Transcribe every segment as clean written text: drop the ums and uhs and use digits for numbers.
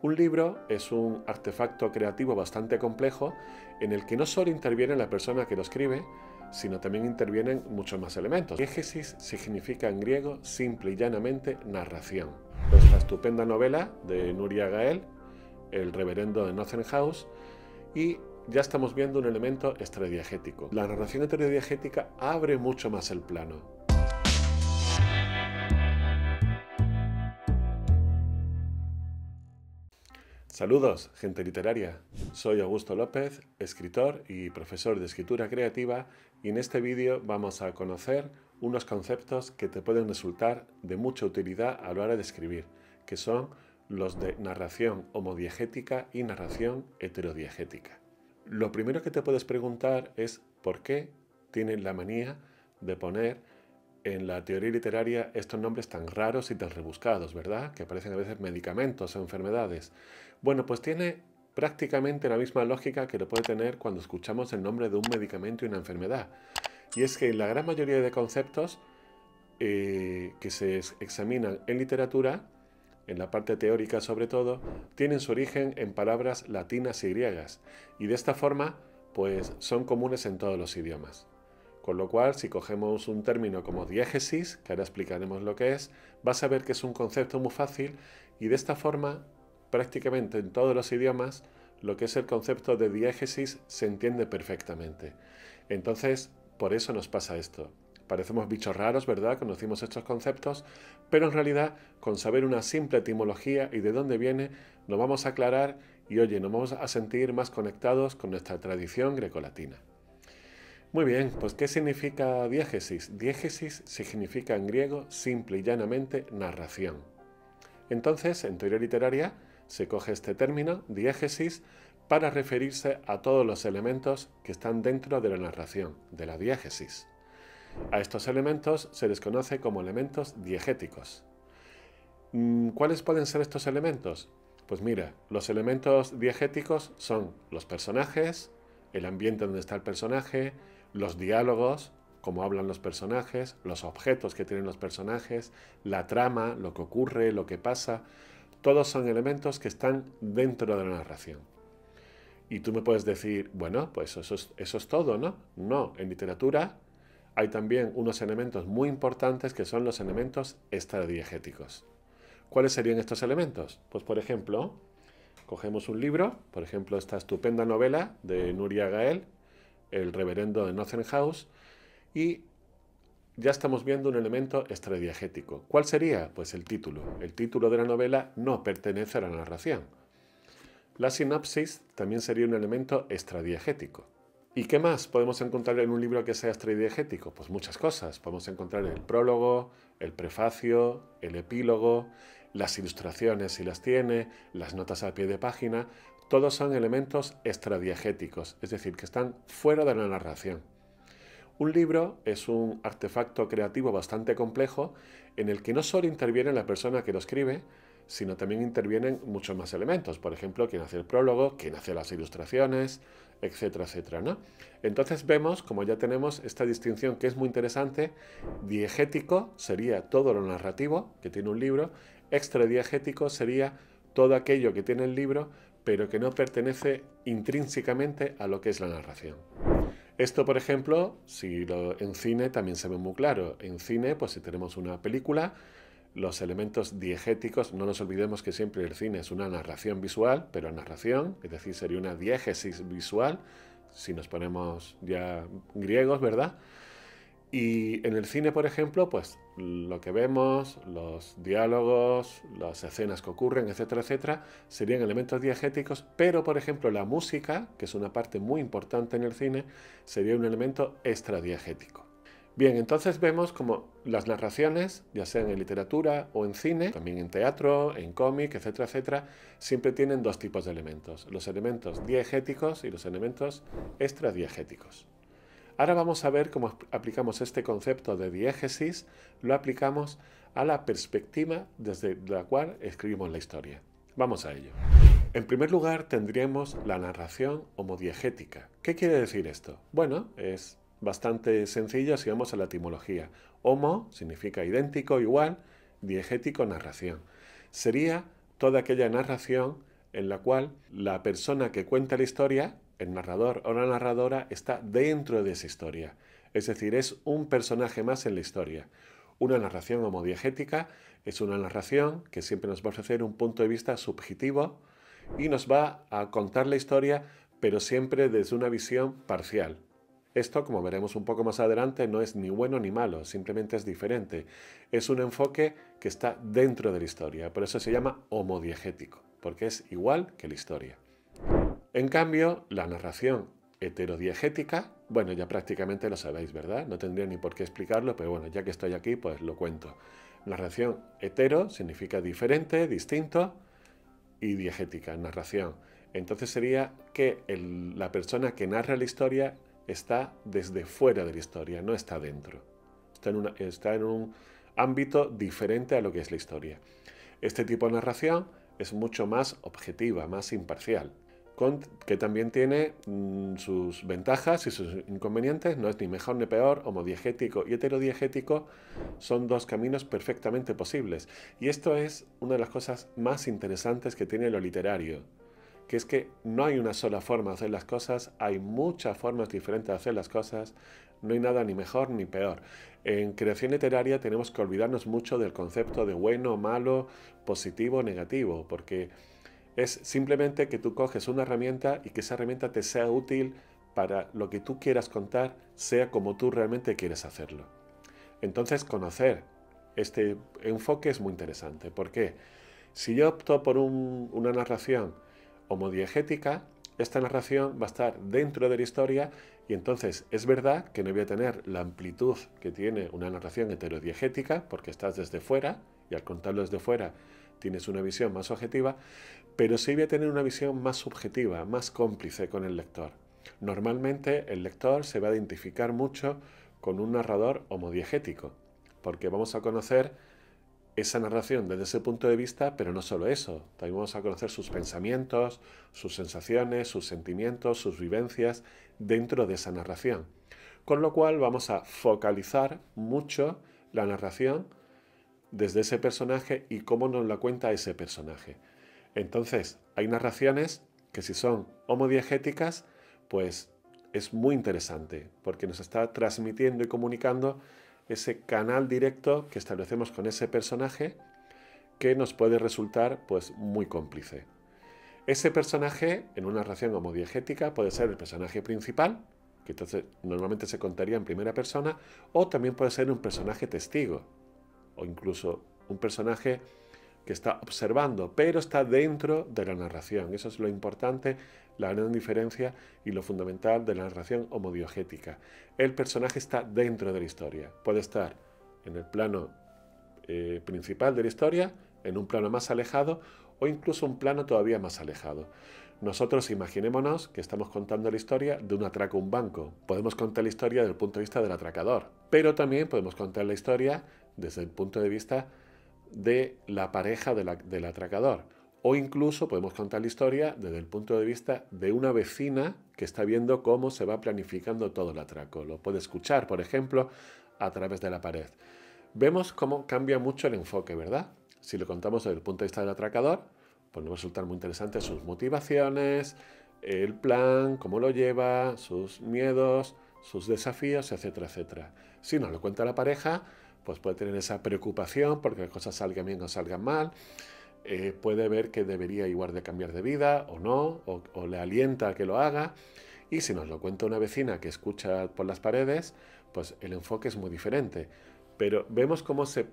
Un libro es un artefacto creativo bastante complejo en el que no solo interviene la persona que lo escribe, sino también intervienen muchos más elementos. Diégesis significa en griego simple y llanamente narración. Esta estupenda novela de Núria Gael, El reverendo de Nothing House, y ya estamos viendo un elemento extradiegético. La narración extradiegética abre mucho más el plano. Saludos, gente literaria. Soy Augusto López, escritor y profesor de escritura creativa, y en este vídeo vamos a conocer unos conceptos que te pueden resultar de mucha utilidad a la hora de escribir, que son los de narración homodiegética y narración heterodiegética. Lo primero que te puedes preguntar es por qué tienen la manía de poner en la teoría literaria estos nombres tan raros y tan rebuscados, ¿verdad? Que parecen a veces medicamentos o enfermedades. Bueno, pues tiene prácticamente la misma lógica que lo puede tener cuando escuchamos el nombre de un medicamento y una enfermedad. Y es que la gran mayoría de conceptos que se examinan en literatura, en la parte teórica sobre todo, tienen su origen en palabras latinas y griegas. Y de esta forma, pues son comunes en todos los idiomas. Con lo cual, si cogemos un término como diégesis, que ahora explicaremos lo que es, vas a ver que es un concepto muy fácil y de esta forma, prácticamente en todos los idiomas, lo que es el concepto de diégesis se entiende perfectamente. Entonces, por eso nos pasa esto. Parecemos bichos raros, ¿verdad? Conocimos estos conceptos, pero en realidad, con saber una simple etimología y de dónde viene, nos vamos a aclarar y, oye, nos vamos a sentir más conectados con nuestra tradición grecolatina. Muy bien, pues ¿qué significa diégesis? Diégesis significa en griego simple y llanamente narración. Entonces, en teoría literaria, se coge este término, diégesis, para referirse a todos los elementos que están dentro de la narración, de la diégesis. A estos elementos se les conoce como elementos diegéticos. ¿Cuáles pueden ser estos elementos? Pues mira, los elementos diegéticos son los personajes, el ambiente donde está el personaje, los diálogos, cómo hablan los personajes, los objetos que tienen los personajes, la trama, lo que ocurre, lo que pasa, todos son elementos que están dentro de la narración. Y tú me puedes decir, bueno, pues eso es todo, ¿no? No, en literatura hay también unos elementos muy importantes que son los elementos extradiegéticos. ¿Cuáles serían estos elementos? Pues por ejemplo, cogemos un libro, por ejemplo esta estupenda novela de Núria Gael, El reverendo de Nothing House, y ya estamos viendo un elemento extradiegético. ¿Cuál sería? Pues el título. El título de la novela no pertenece a la narración. La sinopsis también sería un elemento extradiegético. ¿Y qué más podemos encontrar en un libro que sea extradiegético? Pues muchas cosas. Podemos encontrar el prólogo, el prefacio, el epílogo, las ilustraciones si las tiene, las notas a pie de página. Todos son elementos extradiegéticos, es decir, que están fuera de la narración. Un libro es un artefacto creativo bastante complejo en el que no solo interviene la persona que lo escribe, sino también intervienen muchos más elementos. Por ejemplo, quién hace el prólogo, quién hace las ilustraciones, etcétera, etcétera, ¿no? Entonces vemos, como ya tenemos esta distinción que es muy interesante, diegético sería todo lo narrativo que tiene un libro, extradiegético sería todo aquello que tiene el libro, pero que no pertenece intrínsecamente a lo que es la narración. Esto, por ejemplo, en cine también se ve muy claro. En cine, pues si tenemos una película, los elementos diegéticos, no nos olvidemos que siempre el cine es una narración visual, pero narración, es decir, sería una diégesis visual, si nos ponemos ya griegos, ¿verdad? Y en el cine, por ejemplo, pues lo que vemos, los diálogos, las escenas que ocurren, etcétera, etcétera, serían elementos diegéticos, pero, por ejemplo, la música, que es una parte muy importante en el cine, sería un elemento extradiegético. Bien, entonces vemos como las narraciones, ya sean en literatura o en cine, también en teatro, en cómic, etcétera, etcétera, siempre tienen dos tipos de elementos, los elementos diegéticos y los elementos extradiegéticos. Ahora vamos a ver cómo aplicamos este concepto de diégesis, lo aplicamos a la perspectiva desde la cual escribimos la historia. Vamos a ello. En primer lugar tendríamos la narración homodiegética. ¿Qué quiere decir esto? Bueno, es bastante sencillo si vamos a la etimología. Homo significa idéntico, igual, diegético, narración. Sería toda aquella narración en la cual la persona que cuenta la historia, el narrador o la narradora, está dentro de esa historia. Es decir, es un personaje más en la historia. Una narración homodiegética es una narración que siempre nos va a ofrecer un punto de vista subjetivo y nos va a contar la historia, pero siempre desde una visión parcial. Esto, como veremos un poco más adelante, no es ni bueno ni malo, simplemente es diferente. Es un enfoque que está dentro de la historia, por eso se llama homodiegético, porque es igual que la historia. En cambio, la narración heterodiegética, bueno, ya prácticamente lo sabéis, ¿verdad? No tendría ni por qué explicarlo, pero bueno, ya que estoy aquí, pues lo cuento. Narración hetero significa diferente, distinto, y diegética, narración. Entonces sería que la persona que narra la historia está desde fuera de la historia, no está dentro. Está en un ámbito diferente a lo que es la historia. Este tipo de narración es mucho más objetiva, más imparcial, que también tiene sus ventajas y sus inconvenientes. No es ni mejor ni peor. Homodiegético y heterodiegético son dos caminos perfectamente posibles. Y esto es una de las cosas más interesantes que tiene lo literario, que es que no hay una sola forma de hacer las cosas, hay muchas formas diferentes de hacer las cosas, no hay nada ni mejor ni peor. En creación literaria tenemos que olvidarnos mucho del concepto de bueno, malo, positivo, negativo, porque es simplemente que tú coges una herramienta y que esa herramienta te sea útil para lo que tú quieras contar, sea como tú realmente quieres hacerlo. Entonces, conocer este enfoque es muy interesante. ¿Por qué? Si yo opto por una narración homodiegética, esta narración va a estar dentro de la historia y entonces es verdad que no voy a tener la amplitud que tiene una narración heterodiegética porque estás desde fuera y al contarlo desde fuera tienes una visión más objetiva, pero sí voy a tener una visión más subjetiva, más cómplice con el lector. Normalmente el lector se va a identificar mucho con un narrador homodiegético, porque vamos a conocer esa narración desde ese punto de vista, pero no solo eso, también vamos a conocer sus pensamientos, sus sensaciones, sus sentimientos, sus vivencias dentro de esa narración. Con lo cual vamos a focalizar mucho la narración desde ese personaje y cómo nos la cuenta ese personaje. Entonces, hay narraciones que si son homodiegéticas, pues es muy interesante, porque nos está transmitiendo y comunicando ese canal directo que establecemos con ese personaje que nos puede resultar pues muy cómplice. Ese personaje en una narración homodiegética puede ser el personaje principal, que entonces normalmente se contaría en primera persona, o también puede ser un personaje testigo, o incluso un personaje que está observando, pero está dentro de la narración. Eso es lo importante, la gran diferencia y lo fundamental de la narración homodiegética. El personaje está dentro de la historia. Puede estar en el plano principal de la historia, en un plano más alejado o incluso un plano todavía más alejado. Nosotros imaginémonos que estamos contando la historia de un atraco a un banco. Podemos contar la historia desde el punto de vista del atracador, pero también podemos contar la historia desde el punto de vista de la pareja del atracador. O incluso podemos contar la historia desde el punto de vista de una vecina que está viendo cómo se va planificando todo el atraco. Lo puede escuchar, por ejemplo, a través de la pared. Vemos cómo cambia mucho el enfoque, ¿verdad? Si lo contamos desde el punto de vista del atracador, pues nos va a resultar muy interesante sus motivaciones, el plan, cómo lo lleva, sus miedos, sus desafíos, etcétera, etcétera. Si nos lo cuenta la pareja, pues puede tener esa preocupación porque las cosas salgan bien o salgan mal, puede ver que debería igual de cambiar de vida o no, o le alienta a que lo haga. Y si nos lo cuenta una vecina que escucha por las paredes, pues el enfoque es muy diferente. Pero vemos cómo ese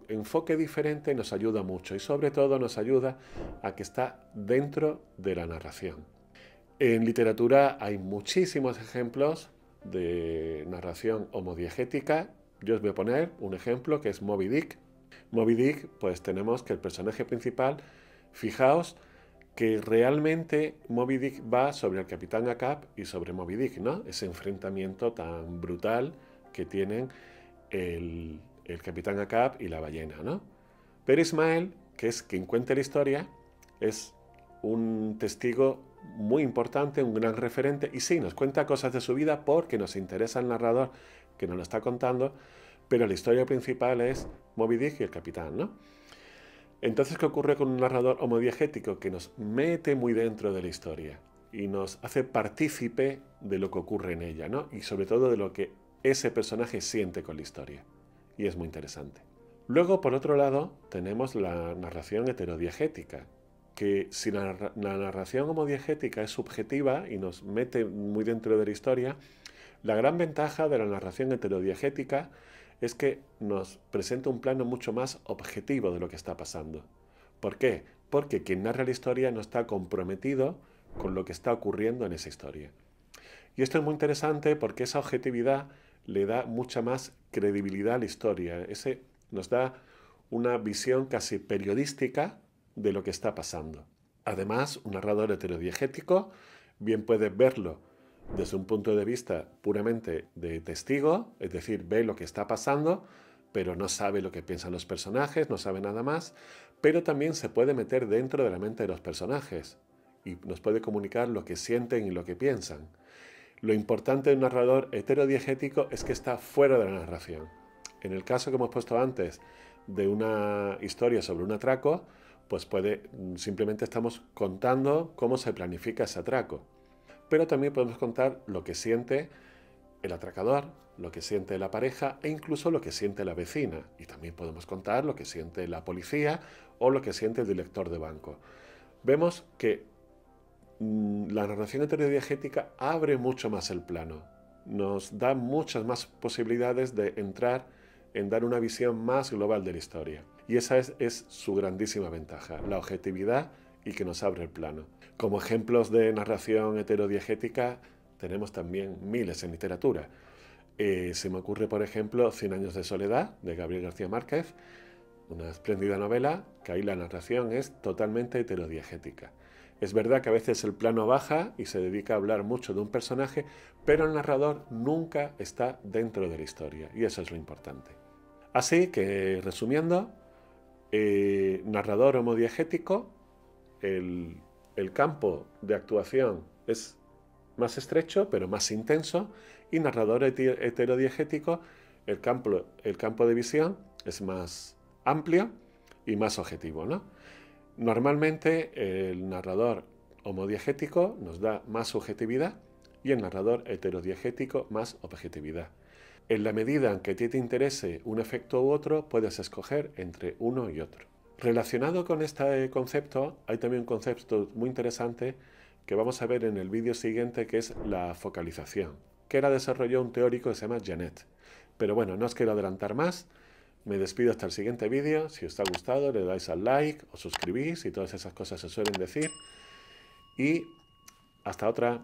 enfoque diferente nos ayuda mucho y sobre todo nos ayuda a que está dentro de la narración. En literatura hay muchísimos ejemplos de narración homodiegética. Yo os voy a poner un ejemplo que es Moby Dick. Moby Dick, pues tenemos que el personaje principal, fijaos que realmente Moby Dick va sobre el Capitán Ahab y sobre Moby Dick, ¿no? Ese enfrentamiento tan brutal que tienen el Capitán Ahab y la ballena, ¿no? Pero Ismael, que es quien cuenta la historia, es un testigo muy importante, un gran referente, y sí, nos cuenta cosas de su vida porque nos interesa el narrador que nos lo está contando, pero la historia principal es Moby Dick y el capitán, ¿no? Entonces, ¿qué ocurre con un narrador homodiegético? Que nos mete muy dentro de la historia y nos hace partícipe de lo que ocurre en ella, ¿no? Y sobre todo de lo que ese personaje siente con la historia. Y es muy interesante. Luego, por otro lado, tenemos la narración heterodiegética, que si la narración homodiegética es subjetiva y nos mete muy dentro de la historia, la gran ventaja de la narración heterodiegética es que nos presenta un plano mucho más objetivo de lo que está pasando. ¿Por qué? Porque quien narra la historia no está comprometido con lo que está ocurriendo en esa historia. Y esto es muy interesante porque esa objetividad le da mucha más credibilidad a la historia. Ese nos da una visión casi periodística de lo que está pasando. Además, un narrador heterodiegético bien puede verlo desde un punto de vista puramente de testigo, es decir, ve lo que está pasando, pero no sabe lo que piensan los personajes, no sabe nada más, pero también se puede meter dentro de la mente de los personajes y nos puede comunicar lo que sienten y lo que piensan. Lo importante de un narrador heterodiegético es que está fuera de la narración. En el caso que hemos puesto antes de una historia sobre un atraco, pues simplemente estamos contando cómo se planifica ese atraco. Pero también podemos contar lo que siente el atracador, lo que siente la pareja e incluso lo que siente la vecina. Y también podemos contar lo que siente la policía o lo que siente el director de banco. Vemos que la narración heterodiegética abre mucho más el plano. Nos da muchas más posibilidades de entrar en dar una visión más global de la historia. Y esa es su grandísima ventaja, la objetividad y que nos abre el plano. Como ejemplos de narración heterodiegética tenemos también miles en literatura. Se me ocurre, por ejemplo, Cien años de soledad, de Gabriel García Márquez, una espléndida novela que ahí la narración es totalmente heterodiegética. Es verdad que a veces el plano baja y se dedica a hablar mucho de un personaje, pero el narrador nunca está dentro de la historia, y eso es lo importante. Así que, resumiendo, narrador homodiegético, el campo de actuación es más estrecho, pero más intenso, y narrador heterodiegético, el campo de visión es más amplio y más objetivo, ¿no? Normalmente el narrador homodiegético nos da más subjetividad y el narrador heterodiegético más objetividad. En la medida en que a ti te interese un efecto u otro, puedes escoger entre uno y otro. Relacionado con este concepto, hay también un concepto muy interesante que vamos a ver en el vídeo siguiente, que es la focalización, que la desarrolló un teórico que se llama Janet. Pero bueno, no os quiero adelantar más. Me despido hasta el siguiente vídeo. Si os ha gustado, le dais al like, os suscribís y todas esas cosas se suelen decir. Y hasta otra.